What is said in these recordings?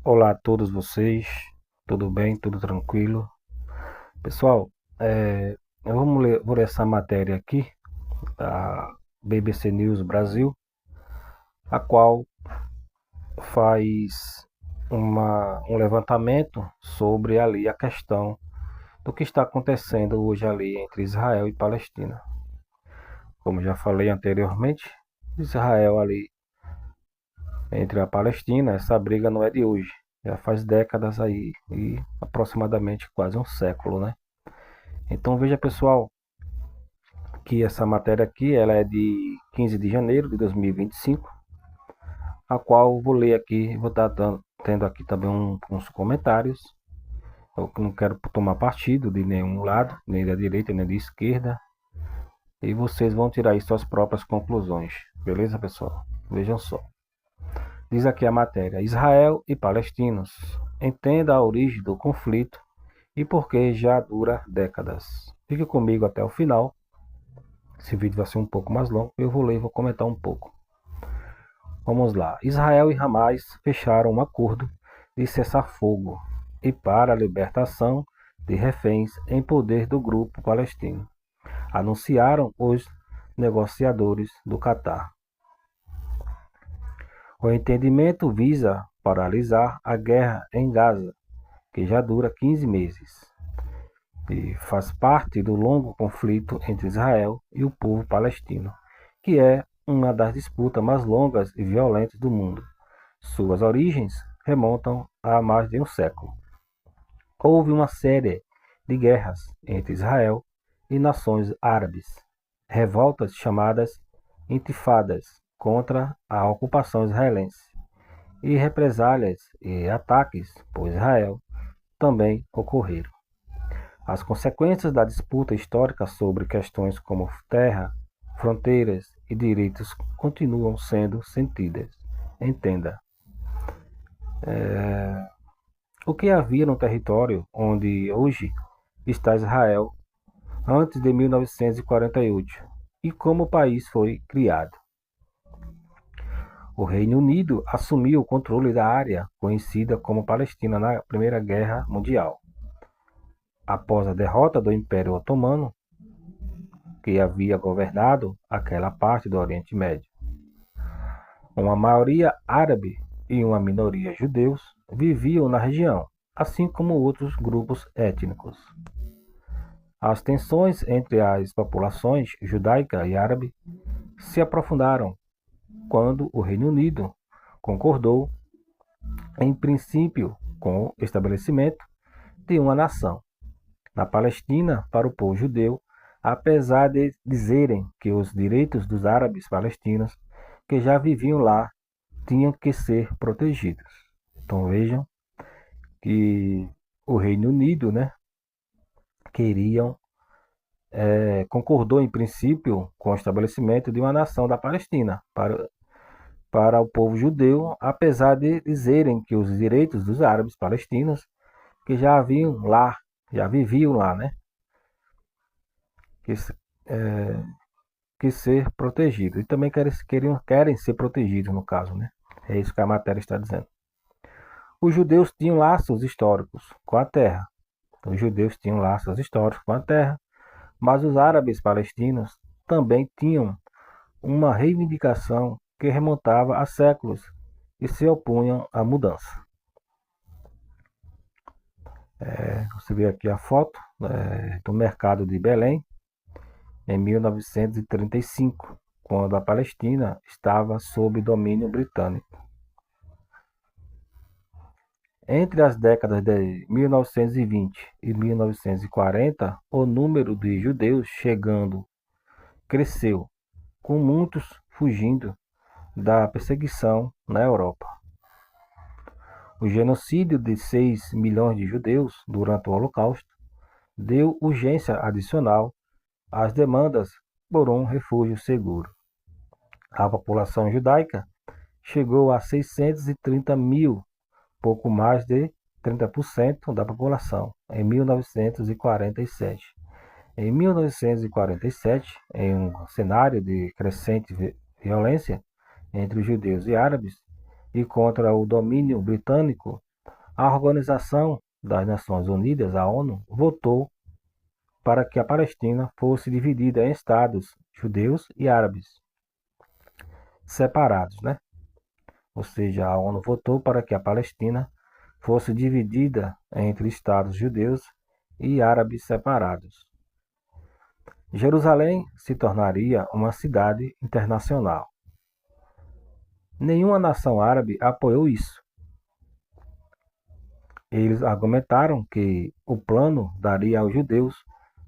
Olá a todos vocês, tudo bem, tudo tranquilo? Pessoal, vou ler essa matéria aqui da BBC News Brasil, a qual faz um levantamento sobre ali a questão do que está acontecendo hoje ali entre Israel e Palestina. Como já falei anteriormente, Israel ali entre a Palestina, essa briga não é de hoje, já faz décadas aí e aproximadamente quase um século, né? Então veja pessoal, que essa matéria aqui ela é de 15 de janeiro de 2025, a qual vou ler aqui, vou estar tendo aqui também uns comentários. Eu não quero tomar partido de nenhum lado, nem da direita, nem da esquerda, e vocês vão tirar aí suas próprias conclusões, beleza pessoal? Vejam só. Diz aqui a matéria: Israel e palestinos. Entenda a origem do conflito e por que já dura décadas. Fique comigo até o final. Esse vídeo vai ser um pouco mais longo, eu vou ler e vou comentar um pouco. Vamos lá. Israel e Hamas fecharam um acordo de cessar-fogo e para a libertação de reféns em poder do grupo palestino, anunciaram os negociadores do Catar. O entendimento visa paralisar a guerra em Gaza, que já dura 15 meses, e faz parte do longo conflito entre Israel e o povo palestino, que é uma das disputas mais longas e violentas do mundo. Suas origens remontam a mais de um século. Houve uma série de guerras entre Israel e nações árabes, revoltas chamadas intifadas contra a ocupação israelense, e represálias e ataques por Israel também ocorreram. As consequências da disputa histórica sobre questões como terra, fronteiras e direitos continuam sendo sentidas. Entenda. O que havia no território onde hoje está Israel antes de 1948 e como o país foi criado. O Reino Unido assumiu o controle da área conhecida como Palestina na Primeira Guerra Mundial. Após a derrota do Império Otomano, que havia governado aquela parte do Oriente Médio, uma maioria árabe e uma minoria judeus viviam na região, assim como outros grupos étnicos. As tensões entre as populações judaica e árabe se aprofundaram quando o Reino Unido concordou, em princípio, com o estabelecimento de uma nação na Palestina para o povo judeu, apesar de dizerem que os direitos dos árabes palestinos que já viviam lá tinham que ser protegidos. Então vejam que o Reino Unido, né, queriam concordou em princípio com o estabelecimento de uma nação da Palestina para o povo judeu, apesar de dizerem que os direitos dos árabes palestinos que já haviam lá, já viviam lá, né, que, é, que ser protegidos. E também querem ser protegidos, no caso, né? É isso que a matéria está dizendo. Os judeus tinham laços históricos com a terra. Os judeus tinham laços históricos com a terra, mas os árabes palestinos também tinham uma reivindicação que remontava a séculos e se opunham à mudança. Você vê aqui a foto do mercado de Belém em 1935, quando a Palestina estava sob domínio britânico. Entre as décadas de 1920 e 1940, o número de judeus chegando cresceu, com muitos fugindo da perseguição na Europa. O genocídio de 6 milhões de judeus durante o Holocausto deu urgência adicional às demandas por um refúgio seguro. A população judaica chegou a 630 mil, pouco mais de 30% da população, em 1947. Em 1947, em um cenário de crescente violência entre os judeus e árabes e contra o domínio britânico, A Organização das Nações Unidas, a ONU, votou para que a Palestina fosse dividida em estados judeus e árabes, separados, né? Ou seja, a ONU votou para que a Palestina fosse dividida entre estados judeus e árabes separados. Jerusalém se tornaria uma cidade internacional. Nenhuma nação árabe apoiou isso. Eles argumentaram que o plano daria aos judeus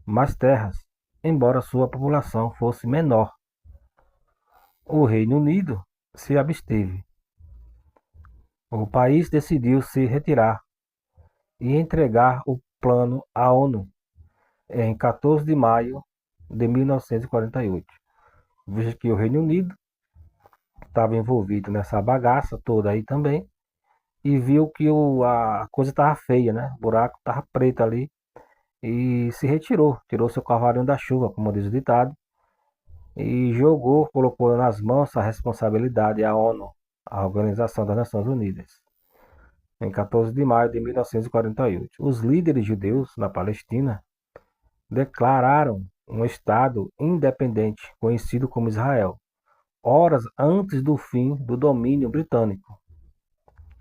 mais terras, embora sua população fosse menor. O Reino Unido se absteve. O país decidiu se retirar e entregar o plano à ONU em 14 de maio de 1948. Veja que o Reino Unido estava envolvido nessa bagaça toda aí também e viu que a coisa estava feia, né? O buraco estava preto ali e se retirou, tirou seu cavalinho da chuva, como diz o ditado, e colocou nas mãos a responsabilidade à ONU, a Organização das Nações Unidas, em 14 de maio de 1948. Os líderes judeus na Palestina declararam um Estado independente, conhecido como Israel, horas antes do fim do domínio britânico.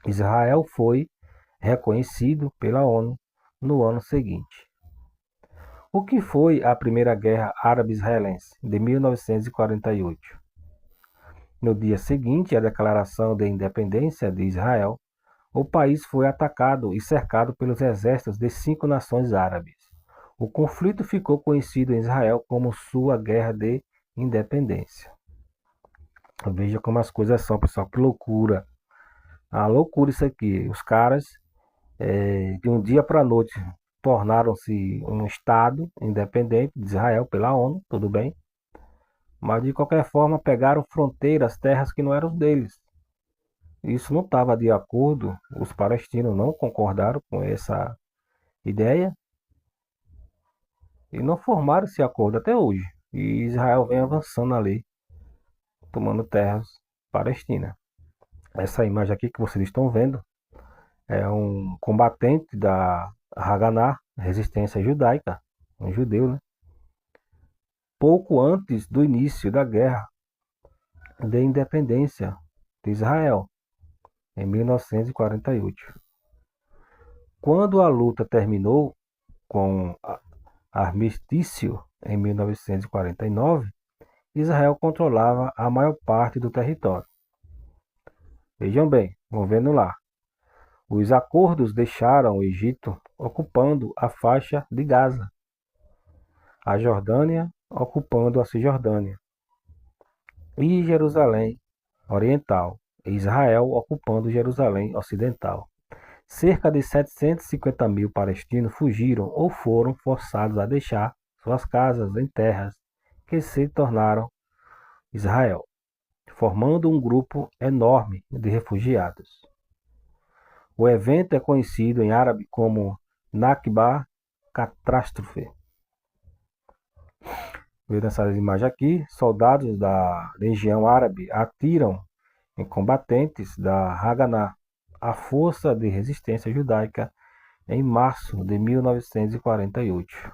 Israel foi reconhecido pela ONU no ano seguinte. O que foi a Primeira Guerra Árabe-Israelense, de 1948? No dia seguinte à declaração de independência de Israel, o país foi atacado e cercado pelos exércitos de 5 nações árabes. O conflito ficou conhecido em Israel como sua Guerra de Independência. Veja como as coisas são, pessoal, que loucura. A loucura isso aqui. Os caras, de um dia para a noite, tornaram-se um Estado independente de Israel pela ONU, tudo bem. Mas de qualquer forma pegaram fronteiras, terras que não eram deles. Isso não estava de acordo, os palestinos não concordaram com essa ideia e não formaram esse acordo até hoje. E Israel vem avançando ali, tomando terras palestinas. Essa imagem aqui que vocês estão vendo é um combatente da Haganah, resistência judaica, um judeu, né? Pouco antes do início da guerra de independência de Israel, em 1948. Quando a luta terminou com armistício em 1949, Israel controlava a maior parte do território. Vejam bem, vamos vendo lá. Os acordos deixaram o Egito ocupando a faixa de Gaza, a Jordânia ocupando a Cisjordânia, e Jerusalém Oriental, e Israel ocupando Jerusalém Ocidental. Cerca de 750 mil palestinos fugiram ou foram forçados a deixar suas casas em terras que se tornaram Israel, formando um grupo enorme de refugiados. O evento é conhecido em árabe como Nakba, catástrofe. Vendo essa imagem aqui, soldados da Legião Árabe atiram em combatentes da Haganah, a força de resistência judaica, em março de 1948.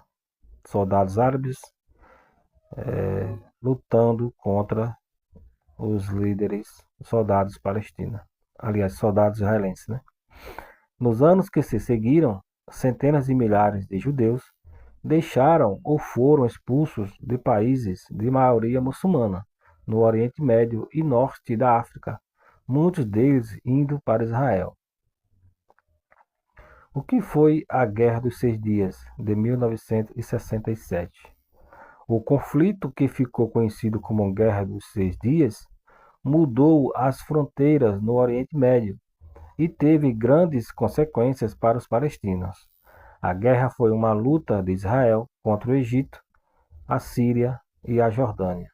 Soldados árabes lutando contra os líderes soldados palestinos. Aliás, soldados israelenses, né? Nos anos que se seguiram, centenas de milhares de judeus deixaram ou foram expulsos de países de maioria muçulmana, no Oriente Médio e Norte da África, muitos deles indo para Israel. O que foi a Guerra dos 6 Dias, de 1967? O conflito, que ficou conhecido como Guerra dos 6 Dias, mudou as fronteiras no Oriente Médio e teve grandes consequências para os palestinos. A guerra foi uma luta de Israel contra o Egito, a Síria e a Jordânia.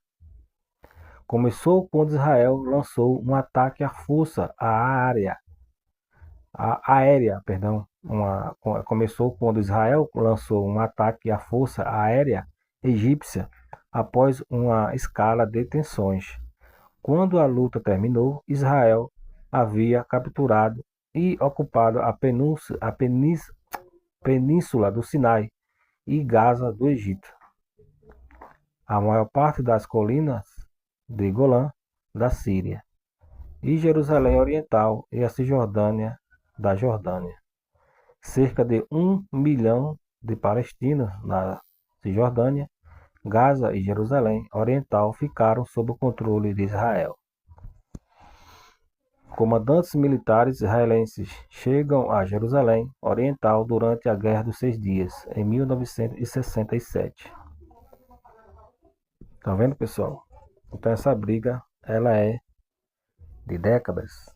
Começou quando Israel lançou um ataque à força aérea. Começou quando Israel lançou um ataque à força aérea egípcia após uma escala de tensões. Quando a luta terminou, Israel havia capturado e ocupado a península do Sinai e Gaza do Egito, a maior parte das colinas de Golã da Síria, e Jerusalém Oriental e a Cisjordânia da Jordânia. Cerca de 1 milhão de palestinos na Cisjordânia, Gaza e Jerusalém Oriental ficaram sob o controle de Israel. Comandantes militares israelenses chegam a Jerusalém Oriental durante a Guerra dos 6 Dias, em 1967. Tá vendo, pessoal? Então essa briga, ela é de décadas.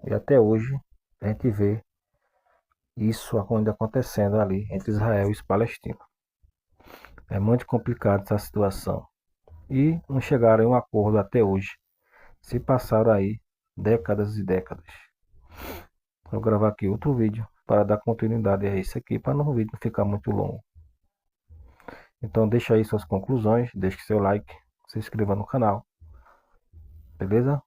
E até hoje a gente vê isso ainda acontecendo ali entre Israel e os palestinos. É muito complicada essa situação. E não chegaram a um acordo até hoje. Se passaram aí décadas e décadas. Vou gravar aqui outro vídeo para dar continuidade a esse aqui, para o vídeo não ficar muito longo. Então deixa aí suas conclusões, deixe seu like, se inscreva no canal. Beleza?